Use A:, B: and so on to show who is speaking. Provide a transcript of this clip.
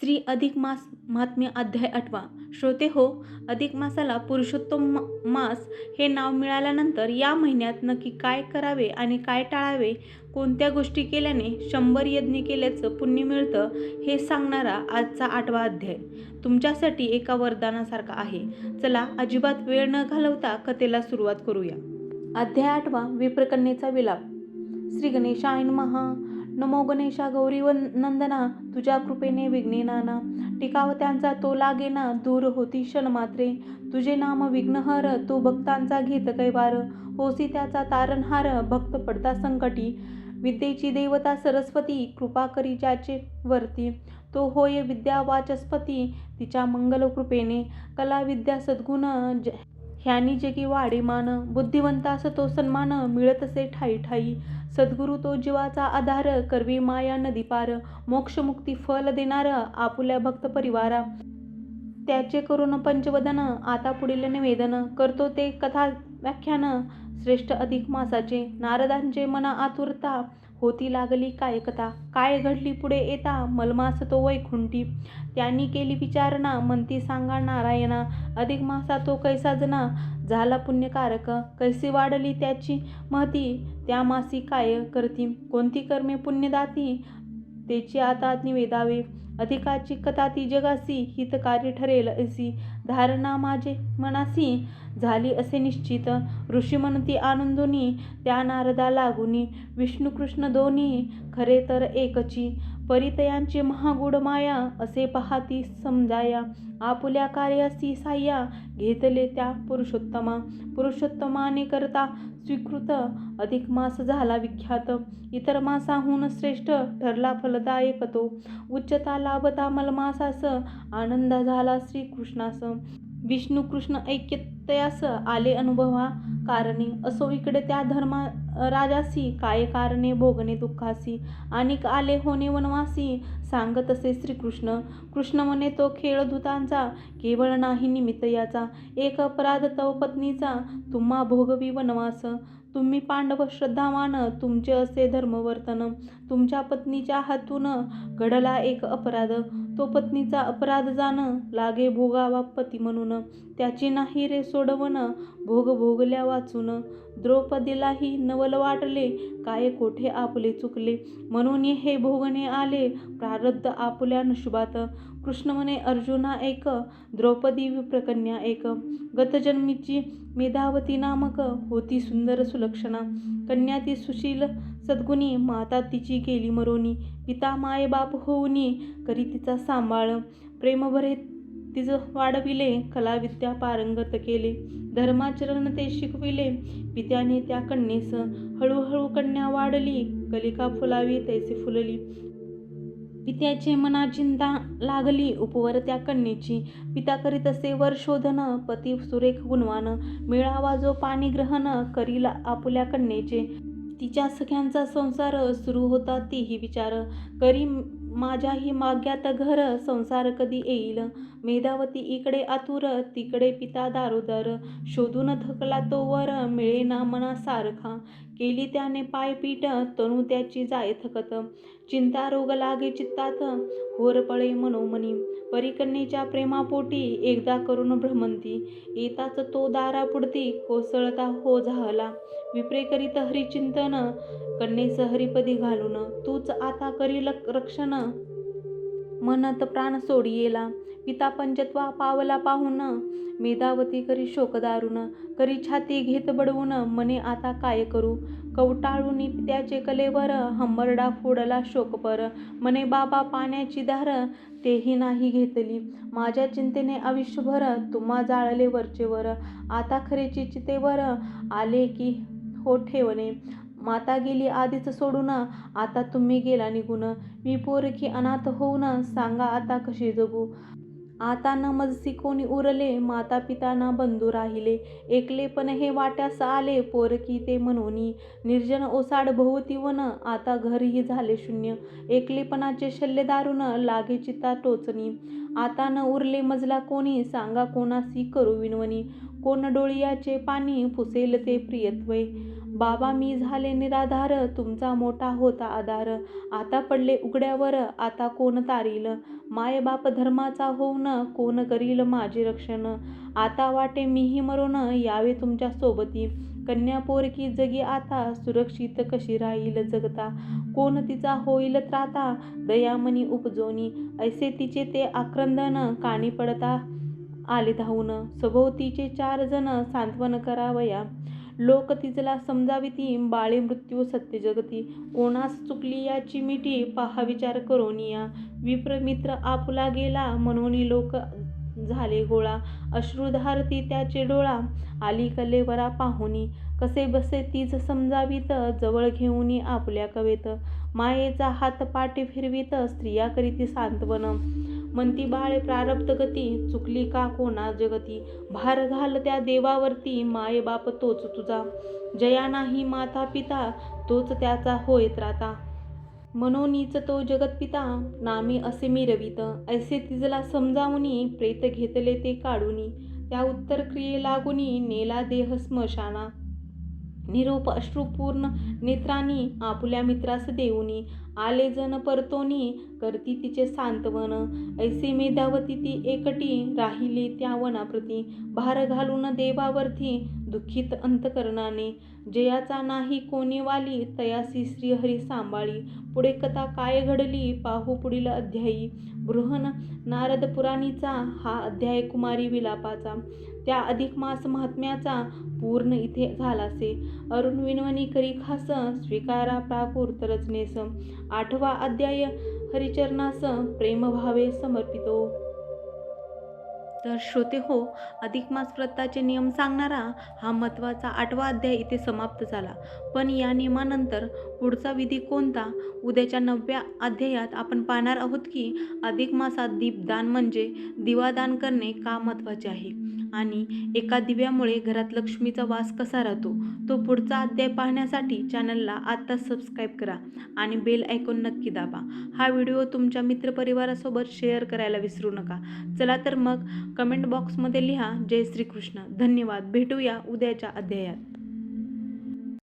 A: श्री अधिक मास महात्म्य अध्याय 8वा. श्रोते हो, अधिक मासाला पुरुषोत्तम मास हे नाव मिळाल्यानंतर या महिन्यात नक्की काय करावे आणि काय टाळावे, कोणत्या गोष्टी केल्याने 100 यज्ञ केल्याचं पुण्य मिळतं, हे सांगणारा आजचा 8वा अध्याय तुमच्यासाठी एका वरदानासारखा आहे. चला अजिबात वेळ न घालवता कथेला सुरुवात करूया. अध्याय 8वा. विप्रकन्येचा विलाप. श्री गणेशाय नमः. नमो गणेशा गौरी नंदना, तुझ्या कृपेने विघ्ने नाना, टिकाव त्यांचा तो लागेना, दूर होती क्षण मात्रे. तुझे नाम विघ्नहर, तू भक्तांचा घेत कैवार, होसी त्याचा तारणहार, भक्त पडता संकटी. विद्येची देवता सरस्वती, कृपा करी ज्याचे वरती, तो होय विद्या वाचस्पती. तिच्या मंगल कृपेने कला विद्या सद्गुण, ह्यानी जगी वाढे मान, बुद्धिवंतास तो सन्मान, मिळतसे ठाई ठाई. सद्गुरु तो जीवाचा आधार, करवी माया नदी पार, मोक्षमुक्ती फल देणारा आपुल्या भक्त परिवारा. त्याचे करून पंचवदन, आता पुढील निवेदन करतो ते कथा व्याख्यान. श्रेष्ठ अधिक मासाचे नारदांचे मना आतुरता, होती लागली काय कथा, काय घडली पुढे येता, मलमास तो वैकुंठी. त्यांनी केली विचारणा, म्हणती सांगा नारायणा, अधिक मासा तो कैसा जना, झाला पुण्यकारक, कैसी वाढली त्याची महती. त्या मासी काय करती, कोणती कर्मे पुण्यदाती, तेची आता निवेदावे. अधिकाची कथा ती जगासी, हितकारी ठरेल ऐसी, धारणा माझे मनासी, झाली असे निश्चित. ऋषी म्हणती आनंदोनी, त्या नारदा लागुनी, विष्णू कृष्ण दोन्ही खरे तर एकची. परितयांची महागूढ माया, असे पहाती समजाया, आपुल्या कार्यासी साह्या, घेतले त्या पुरुषोत्तमा. पुरुषोत्तमाने करता स्वीकृत, अधिक मास झाला विख्यात, इतर मासाहून श्रेष्ठ, ठरला फलदायक तो. उच्चता लाभता मलमासास, आनंद झाला श्रीकृष्णास. विष्णू कृष्ण ऐक्यतयास आले अनुभवा कारणे, असो इकडे त्या धर्मा राजासी, काय कारणे भोगणे दुःखासी, अनेक आले होणे वनवासी. सांगत असे श्रीकृष्ण, कृष्ण म्हणे तो खेळ धूतांचा, केवळ नाही निमित्त याचा, एक अपराध तव पत्नीचा, तुम्हा भोगवी वनवास. तुम्ही पांडव श्रद्धावान, तुमचे असे धर्मवर्तन, तुमच्या पत्नीच्या हातून घडला एक अपराध, तो पत्नीचा अपराध जाण, लागे भोगावा पती म्हणून, त्याची नाही रे सोडवण, भोग भोगल्या वाचून. द्रौपदीलाही नवल वाटले, काय कोठे आपले चुकले, म्हणून हे भोगणे आले प्रारब्ध आपुल्या नशिबात. कृष्ण म्हणे अर्जुना ऐक, द्रौपदी विप्रकन्या एक, गतजन्मीची मेधावती नामक, होती सुंदर सुलक्षणा. कन्या ती सुशील सद्गुणी, माता तिची गेली मरोनी, पिता माये बाप होऊनी, करी तिचा सांभाळ. प्रेमभरे तिज वाढविले, कलाविद्या पारंगत केले, धर्माचरण ते शिकविले, पित्याने त्या कन्येस. हळूहळू कन्या वाढली, कलिका फुलावी तैसे फुलली, पित्याचे मना चिंता लागली उपवर त्या कन्येची. पिता करीत असे वर शोधन, पती सुरेख गुणवान, मिळावा जो पाणी ग्रहण, करील आपुल्या कन्येचे. तिच्या सख्यांचा संसार, सुरू होता तेही विचार, करी माझ्याही माग्यात घर, संसार कधी येईल. मेधावती इकडे आतुर, तिकडे पिता दारोदार, शोधून थकला तो वर, मिळेना मना सारखा. केली त्याने पायपीट, तनू त्याची जाय थकत, चिंता रोग लागे चित्तात, होरपळे मनोमनी. परिकन्येच्या प्रेमापोटी एकदा करून भ्रमंती, येताच तो दारापुढती कोसळता हो झाला. विप्रे करीत हरिचिंतन, कन्येस हरिपदी घालून, तूच आता करी रक्षण, म्हणत प्राण सोडियेला. पिता पंचत्वा पावला पाहून, मेधावती करी शोक दारुण, करी छाती घेत बडवून, मने आता काय करू. कवटाळूनी पित्याचे कलेवर, हंबरडा फोडला शोकपर, मने बाबा पाण्याची धार, तेही नाही घेतली. माझ्या चिंतेने आयुष्यभर, तुम्हा जाळले वरचेवर, आता खरेची चितेवर आले की हो ठेवणे. माता गेली आधीच सोडून, आता तुम्ही गेला निघून, मी पोरकी अनाथ होऊन, सांगा आता कशी जगू. आता न मजसी कोणी उरले, माता पिता ना बंधू राहिले, एकलेपण हे वाट्यास आले, पोरकी ते मनोनी. निर्जन ओसाड भोवती वन, आता घरही झाले शून्य, एकलेपणाचे शल्य दारुण, लागे चित्ता टोचणी. आता न उरले मजला कोणी, सांगा कोणासी करू विनवणी, कोण डोळियाचे पाणी पुसेल ते प्रियत्वे. बाबा मी झाले निराधार, तुमचा मोठा होता आधार. आता पडले उघड्यावर, आता कोण तारील? माय बाप धर्माचा होऊन, कोण करील माझे रक्षण? आता वाटे मीही मरून, यावे तुमच्या सोबती. कन्या पोरकी जगी आता, सुरक्षित कशी राहील जगता? कोण तिचा होईल त्राता, दयामनी उपजोनी. ऐसे तिचे ते आक्रंदन, कानी पडता आले धावून. सभोवतीचे 4 जण सांत्वन करावया, लोक तिजला समजाविती. बाळे मृत्यू सत्य जगती, कोणास चुकली याची मिठी, पहा विचार करोनिया. विप्र मित्र आपुला गेला, म्हणून लोक झाले गोळा. अश्रुधारती त्याचे डोळा, आली कलेवरा पाहुनी. कसे बसे तीच समजावीत, जवळ घेऊनी आपल्या कवेत. मायेचा हात पाठी फिरवीत, स्त्रिया करीती सांत्वन. म्हणती बाळे प्रारब्ध गती, चुकली का कोणा जगती? भार घाल त्या देवावरती, माय बाप तोच तुझा. जया नाही माता पिता, तोच त्याचा होय त्राता. मनोनीच तो जगतपिता, नामे असे मिरवित. ऐसे तिजला समजावूनी, प्रेत घेतले ते काढूनी. त्या उत्तर क्रिये लागुनी, नेला देह स्मशाना. निरोप अश्रुपूर्ण नेत्रांनी, आपुल्या मित्रास देऊनी. आले जण परतोनी, करती तिचे सांत्वन. ऐसे मेधावती ती एकटी, राहिली त्या वनाप्रती. भार घालून देवावरती, दुःखित अंतकरणाने. जयाचा नाही कोणी वाली, तयासी श्रीहरी सांभाळी. पुढे कथा काय घडली, पाहू पुढील अध्यायी. बृहन नारद पुराणीचा हा अध्याय कुमारी विलापाचा. त्या अधिक मास महात्म्याचा पूर्ण इथे झालासे. अरुण विनवणी करी खास, स्वीकारा प्राकृत रचनेस. 8वा अध्याय हरिचरणास प्रेमभावे समर्पितो. तर श्रोते हो, अधिक मास व्रताचे नियम सांगणारा हा महत्त्वाचा 8वा अध्याय इथे समाप्त झाला. पण या नियमानंतर पुढचा विधी कोणता? उद्याच्या 9व्या अध्यायात आपण पाहणार आहोत की अधिक मासात दीपदान म्हणजे दिवादान करणे का महत्त्वाचे आहे आणि एका दिव्यामुळे घरात लक्ष्मीचा वास कसा राहतो. तो पुढचा अध्याय पाहण्यासाठी चॅनलला आत्ताच सबस्क्राईब करा आणि बेल आयकॉन नक्की दाबा. हा व्हिडिओ तुमच्या मित्रपरिवारासोबत शेअर करायला विसरू नका. चला तर मग कमेंट बॉक्समध्ये लिहा जय श्रीकृष्ण. धन्यवाद. भेटूया उद्याच्या अध्यायात.